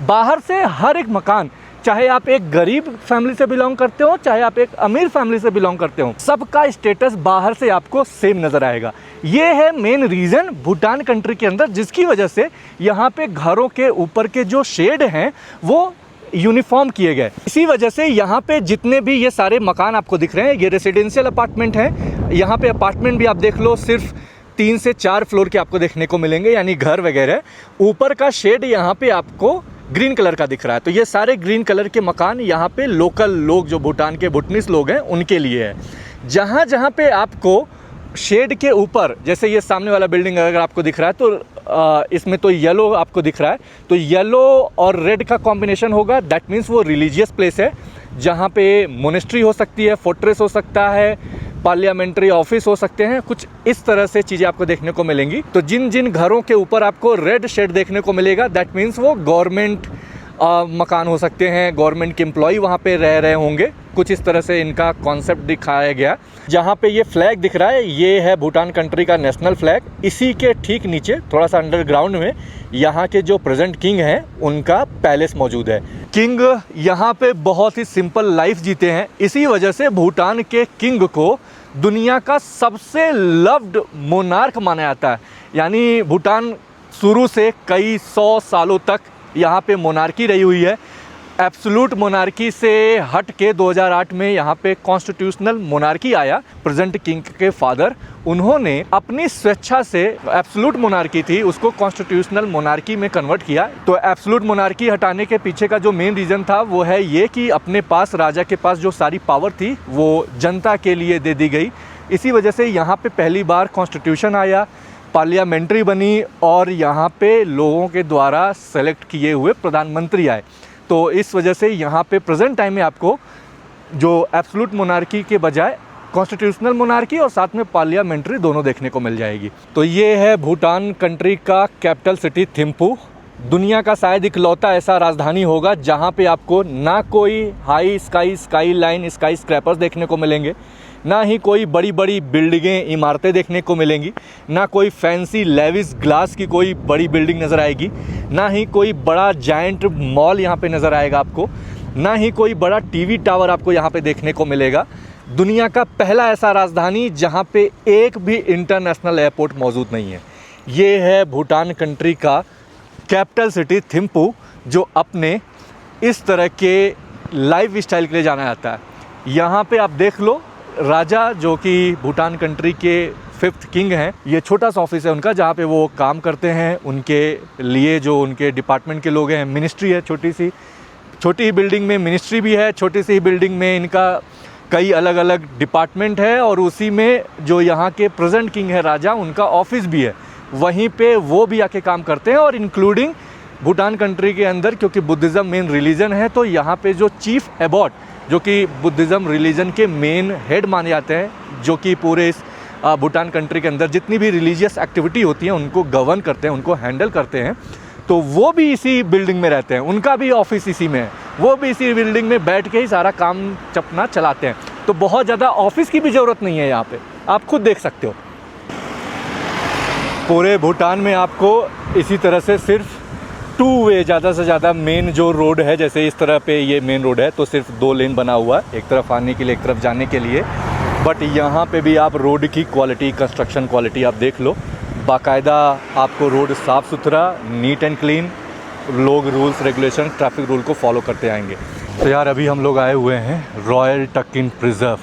बाहर से हर एक मकान, चाहे आप एक गरीब फैमिली से बिलोंग करते हो, चाहे आप एक अमीर फैमिली से बिलोंग करते हो, सबका स्टेटस बाहर से आपको सेम नज़र आएगा। ये है मेन रीज़न भूटान कंट्री के अंदर जिसकी वजह से यहाँ पे घरों के ऊपर के जो शेड हैं वो यूनिफॉर्म किए गए। इसी वजह से यहाँ पे जितने भी ये सारे मकान आपको दिख रहे हैं ये रेसिडेंशियल अपार्टमेंट हैं। यहाँ पे अपार्टमेंट भी आप देख लो सिर्फ 3 से 4 फ्लोर के आपको देखने को मिलेंगे, यानी घर वगैरह। ऊपर का शेड यहाँ पे आपको ग्रीन कलर का दिख रहा है। तो ये सारे ग्रीन कलर के मकान यहाँ पे लोकल लोग जो भूटान के भूटनीस लोग हैं उनके लिए है। जहाँ जहाँ पे आपको शेड के ऊपर, जैसे ये सामने वाला बिल्डिंग अगर आपको दिख रहा है तो इसमें तो येलो आपको दिख रहा है, तो येलो और रेड का कॉम्बिनेशन होगा। दैट मीन्स वो रिलीजियस प्लेस है जहाँ पे मोनेस्ट्री हो सकती है, फोर्ट्रेस हो सकता है, पार्लियामेंट्री ऑफिस हो सकते हैं, कुछ इस तरह से चीज़ें आपको देखने को मिलेंगी। तो जिन जिन घरों के ऊपर आपको रेड शेड देखने को मिलेगा दैट मीन्स वो गवर्नमेंट मकान हो सकते हैं, गवर्नमेंट के एम्प्लॉय वहाँ पे रह रहे होंगे। कुछ इस तरह से इनका कॉन्सेप्ट दिखाया गया। जहाँ पे ये फ्लैग दिख रहा है ये है भूटान कंट्री का नेशनल फ्लैग। इसी के ठीक नीचे थोड़ा सा अंडरग्राउंड में यहाँ के जो प्रेजेंट किंग हैं उनका पैलेस मौजूद है। किंग यहाँ पे बहुत ही सिंपल लाइफ जीते हैं, इसी वजह से भूटान के किंग को दुनिया का सबसे लव्ड मोनार्क माना जाता है। यानी भूटान शुरू से कई 100 सालों तक यहाँ पे मोनार्की रही हुई है। एब्सोल्यूट मोनार्की से हट के 2008 में यहाँ पे कॉन्स्टिट्यूशनल मोनार्की आया। प्रेजेंट किंग के फादर उन्होंने अपनी स्वेच्छा से, एब्सोल्यूट मोनार्की थी उसको कॉन्स्टिट्यूशनल मोनार्की में कन्वर्ट किया। तो एब्सोल्यूट मोनार्की हटाने के पीछे का जो मेन रीज़न था वो है ये कि अपने पास, राजा के पास जो सारी पावर थी वो जनता के लिए दे दी गई। इसी वजह से यहाँ पे पहली बार कॉन्स्टिट्यूशन आया, पार्लियामेंट्री बनी और यहाँ पे लोगों के द्वारा सेलेक्ट किए हुए प्रधानमंत्री आए। तो इस वजह से यहाँ पे प्रेजेंट टाइम में आपको जो एब्सोल्यूट मोनार्की के बजाय कॉन्स्टिट्यूशनल मोनार्की और साथ में पार्लियामेंट्री दोनों देखने को मिल जाएगी। तो ये है भूटान कंट्री का कैपिटल सिटी थिम्पू। दुनिया का शायद इकलौता ऐसा राजधानी होगा जहाँ पे आपको ना कोई high sky line sky scrapers देखने को मिलेंगे, ना ही कोई बड़ी बड़ी बिल्डिंगें, इमारतें देखने को मिलेंगी, ना कोई फैंसी लेविस ग्लास की कोई बड़ी बिल्डिंग नज़र आएगी, ना ही कोई बड़ा जायंट मॉल यहाँ पे नज़र आएगा आपको, ना ही कोई बड़ा टीवी टावर आपको यहाँ पे देखने को मिलेगा। दुनिया का पहला ऐसा राजधानी जहाँ पे एक भी इंटरनेशनल एयरपोर्ट मौजूद नहीं है। ये है भूटान कंट्री का कैपिटल सिटी थिम्पू, जो अपने इस तरह के लाइफ स्टाइल के लिए जाना जाता है। यहाँ पे आप देख लो, राजा जो कि भूटान कंट्री के 5th किंग हैं, ये छोटा सा ऑफिस है उनका जहाँ पे वो काम करते हैं। उनके लिए जो उनके डिपार्टमेंट के लोग हैं, मिनिस्ट्री है छोटी ही बिल्डिंग में मिनिस्ट्री भी है, छोटी सी ही बिल्डिंग में इनका कई अलग अलग डिपार्टमेंट है और उसी में जो यहाँ के प्रेजेंट किंग है राजा, उनका ऑफिस भी है, वहीं पे वो भी आके काम करते हैं। और इंक्लूडिंग भूटान कंट्री के अंदर, क्योंकि बुद्धिज़्म मेन रिलीजन है, तो यहाँ पे जो चीफ एबॉट जो कि बुद्धिज़्म रिलीजन के मेन हेड माने जाते हैं, जो कि पूरे इस भूटान कंट्री के अंदर जितनी भी रिलीजियस एक्टिविटी होती हैं उनको गवर्न करते हैं, उनको हैंडल करते हैं, तो वो भी इसी बिल्डिंग में रहते हैं। उनका भी ऑफिस इसी में है, वो भी इसी बिल्डिंग में बैठ के ही सारा काम चपना चलाते हैं। तो बहुत ज़्यादा ऑफिस की भी ज़रूरत नहीं है यहाँ पे, आप खुद देख सकते हो। पूरे भूटान में आपको इसी तरह से सिर्फ 2 वे, ज़्यादा से ज़्यादा मेन जो रोड है, जैसे इस तरह पे ये मेन रोड है तो सिर्फ 2 लेन बना हुआ है, एक तरफ आने के लिए एक तरफ जाने के लिए। बट यहाँ पे भी आप रोड की क्वालिटी, कंस्ट्रक्शन क्वालिटी आप देख लो, बाकायदा आपको रोड साफ़ सुथरा, नीट एंड क्लीन, लोग रूल्स रेगुलेशन ट्रैफिक रूल को फॉलो करते आएंगे। तो यार अभी हम लोग आए हुए हैं रॉयल टाकिन प्रिजर्व,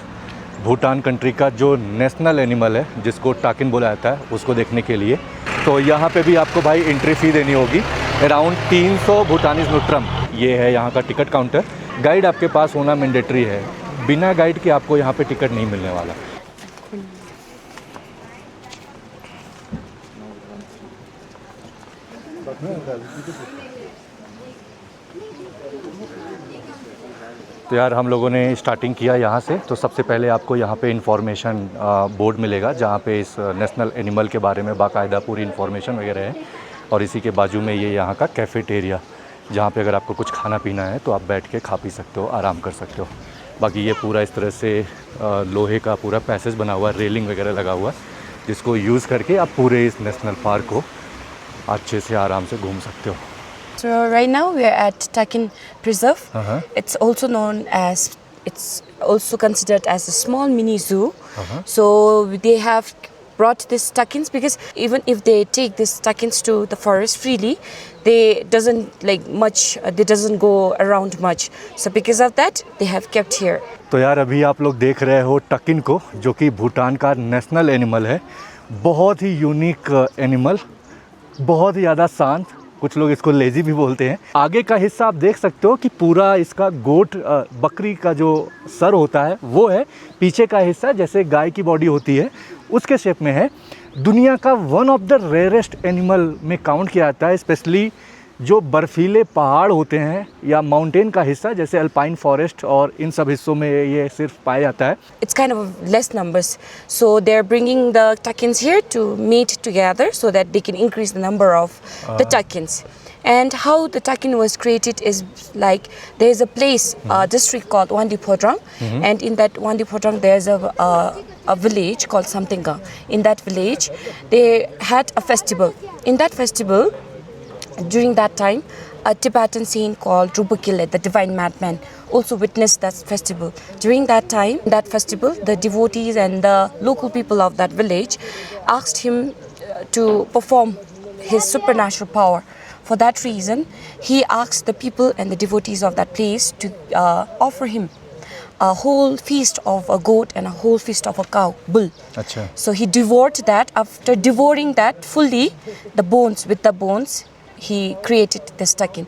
भूटान कंट्री का जो नेशनल एनिमल है जिसको टाकिन बोला जाता है, उसको देखने के लिए। तो यहाँ पे भी आपको भाई एंट्री फ़ी देनी होगी, अराउंड 300 भूटानीज नुट्रम। ये है यहाँ का टिकट काउंटर। गाइड आपके पास होना मैंडेटरी है, बिना गाइड के आपको यहाँ पे टिकट नहीं मिलने वाला। तो यार हम लोगों ने स्टार्टिंग किया यहाँ से। तो सबसे पहले आपको यहाँ पे इन्फॉर्मेशन बोर्ड मिलेगा जहाँ पे इस नेशनल एनिमल के बारे में बाकायदा पूरी इन्फॉर्मेशन वगैरह है। और इसी के बाजू में ये यहाँ का कैफ़ेटेरिया, जहाँ पे अगर आपको कुछ खाना पीना है तो आप बैठ के खा पी सकते हो, आराम कर सकते हो। बाकी ये पूरा इस तरह से लोहे का पूरा पैसेज बना हुआ है, रेलिंग वगैरह लगा हुआ है, जिसको यूज़ करके आप पूरे इस नेशनल पार्क को अच्छे से आराम से घूम सकते हो। So right now we are at Takin Preserve. It's also known as, it's also considered as a small mini zoo. So they have brought these takins because even if they take these takins to the forest freely, they doesn't go around much. So because of that, they have kept here. तो यार अभी आप लोग देख रहे हो tuck in को, जो कि भूटान का नेशनल एनिमल है। बहुत ही यूनिक एनिमल, बहुत ही ज़्यादा शांत, कुछ लोग इसको लेजी भी बोलते हैं। आगे का हिस्सा आप देख सकते हो कि पूरा इसका गोट बकरी का जो सर होता है वो है, पीछे का हिस्सा जैसे गाय की बॉडी होती है उसके शेप में है। दुनिया का one of the rarest animal में काउंट किया जाता है, स्पेशली जो बर्फीले पहाड़ होते हैं या माउंटेन का हिस्सा जैसे अल्पाइन फॉरेस्ट और इन सब हिस्सों में ये सिर्फ पाया जाता है। It's kind of less numbers, so they're bringing the takins here to meet together so that they can increase the number of the takins. And how the takin was created is like there's a place, a district called Wandi Phodrang, and in that Wandi Phodrang there's a village called Samtinga. In that village, they had a festival. In that festival, during that time, a Tibetan saint called Rupakile, the divine madman, also witnessed that festival. During that time, that festival, the devotees and the local people of that village asked him to perform his supernatural power. For that reason, he asked the people and the devotees of that place to offer him a whole feast of a goat and a whole feast of a cow, bull. अच्छा। So he devoured that. After devouring that fully, with the bones, he created this takin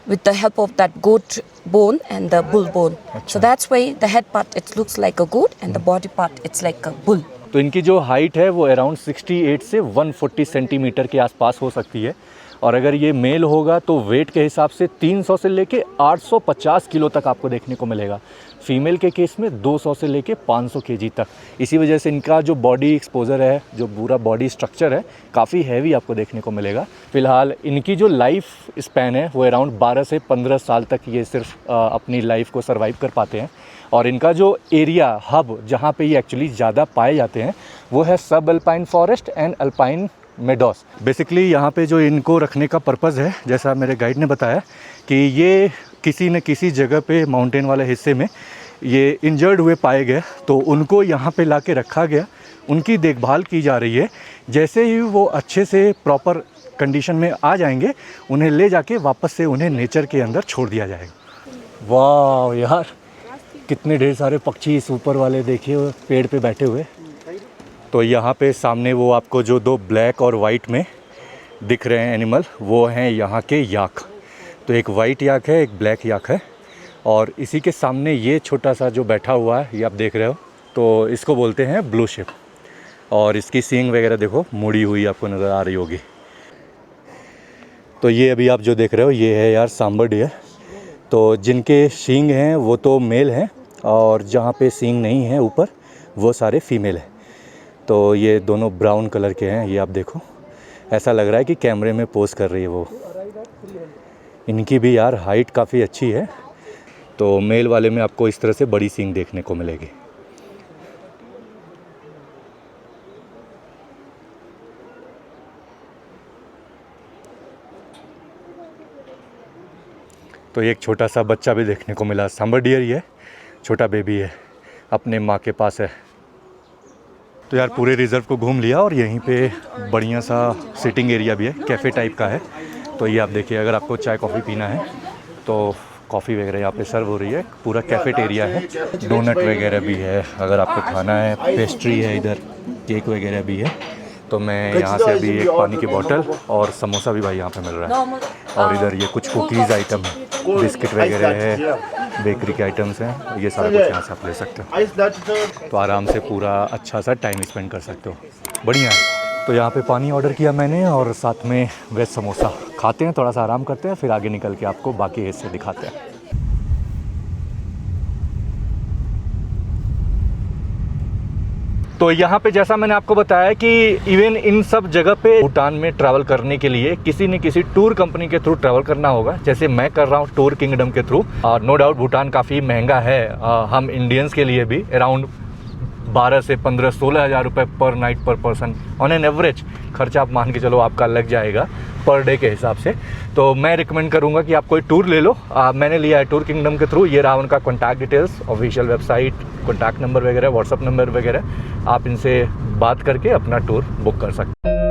with the help of that goat bone and the bull bone. So that's why the head part it looks like a goat and the body part it's like a bull. तो इनकी जो height है वो around 68 से 140 centimetre के आसपास हो सकती है, और अगर ये मेल होगा तो वेट के हिसाब से 300 से लेके 850 किलो तक आपको देखने को मिलेगा। फीमेल के केस में 200 से लेके 500 केजी तक। इसी वजह से इनका जो बॉडी एक्सपोजर है, जो पूरा बॉडी स्ट्रक्चर है, काफ़ी हैवी आपको देखने को मिलेगा। फ़िलहाल इनकी जो लाइफ स्पैन है वो अराउंड 12 से 15 साल तक ये सिर्फ अपनी लाइफ को सर्वाइव कर पाते हैं। और इनका जो एरिया हब जहाँ पे ये एक्चुअली ज़्यादा पाए जाते हैं वो है सब alpine forest and alpine Meadows. Basically यहाँ पे जो इनको रखने का पर्पज़ है, जैसा मेरे गाइड ने बताया कि ये किसी न किसी जगह पे माउंटेन वाले हिस्से में ये इंजर्ड हुए पाए गए, तो उनको यहाँ पे लाके रखा गया, उनकी देखभाल की जा रही है। जैसे ही वो अच्छे से प्रॉपर कंडीशन में आ जाएंगे, उन्हें ले जाके वापस से उन्हें नेचर के अंदर छोड़ दिया जाएगा। वाह यार, कितने ढेर सारे पक्षी इस ऊपर वाले देखिए पेड़ पे बैठे हुए। तो यहाँ पे सामने वो आपको जो दो ब्लैक और वाइट में दिख रहे हैं एनिमल, वो हैं यहाँ के याक। तो एक वाइट याक है, एक ब्लैक याक है, और इसी के सामने ये छोटा सा जो बैठा हुआ है ये आप देख रहे हो, तो इसको बोलते हैं ब्लू शिप। और इसकी सींग वगैरह देखो मुड़ी हुई आपको नज़र आ रही होगी। तो ये अभी आप जो देख रहे हो ये है यार सांबर डियर। तो जिनके सींग हैं वो तो मेल हैं, और जहाँ पे सींग नहीं है ऊपर वो सारे फीमेल हैं। तो ये दोनों ब्राउन कलर के हैं, ये आप देखो, ऐसा लग रहा है कि कैमरे में पोज कर रही है वो। इनकी भी यार हाइट काफ़ी अच्छी है। तो मेल वाले में आपको इस तरह से बड़ी सींग देखने को मिलेगी। तो एक छोटा सा बच्चा भी देखने को मिला, सांबर डियर ही है, छोटा बेबी है, अपने माँ के पास है। तो यार पूरे रिज़र्व को घूम लिया, और यहीं पे बढ़िया सा सिटिंग एरिया भी है, कैफ़े टाइप का है। तो ये आप देखिए, अगर आपको चाय कॉफ़ी पीना है तो कॉफ़ी वगैरह यहाँ पे सर्व हो रही है। पूरा कैफेटेरिया है, डोनट वगैरह भी है, अगर आपको खाना है, पेस्ट्री है, इधर केक वगैरह भी है। तो मैं यहाँ से अभी एक पानी की बोतल और समोसा भी भाई यहाँ पे मिल रहा है, और इधर ये कुछ कुकीज़ आइटम है, बिस्किट वगैरह है, बेकरी के आइटम्स हैं, ये सारा कुछ यहाँ से आप ले सकते हो। तो आराम से पूरा अच्छा सा टाइम स्पेंड कर सकते हो, बढ़िया है। तो यहाँ पे पानी ऑर्डर किया मैंने, और साथ में वेज समोसा खाते हैं, थोड़ा सा आराम करते हैं, फिर आगे निकल के आपको बाकी हिस्से दिखाते हैं। तो यहाँ पे जैसा मैंने आपको बताया कि इवन इन सब जगह पे भूटान में ट्रैवल करने के लिए किसी न किसी टूर कंपनी के थ्रू ट्रैवल करना होगा। जैसे मैं कर रहा हूँ टूर किंगडम के थ्रू। नो डाउट भूटान काफ़ी महंगा है हम इंडियंस के लिए भी, अराउंड 12 से 15-16 हज़ार रुपये पर नाइट पर पर्सन ऑन एन एवरेज खर्चा आप मान के चलो आपका लग जाएगा पर डे के हिसाब से। तो मैं रिकमेंड करूंगा कि आप कोई टूर ले लो। मैंने लिया है टूर किंगडम के थ्रू। ये रहा उनका contact details, official website, contact number वगैरह, व्हाट्सअप नंबर वगैरह। आप इनसे बात करके अपना टूर बुक कर सकते हैं।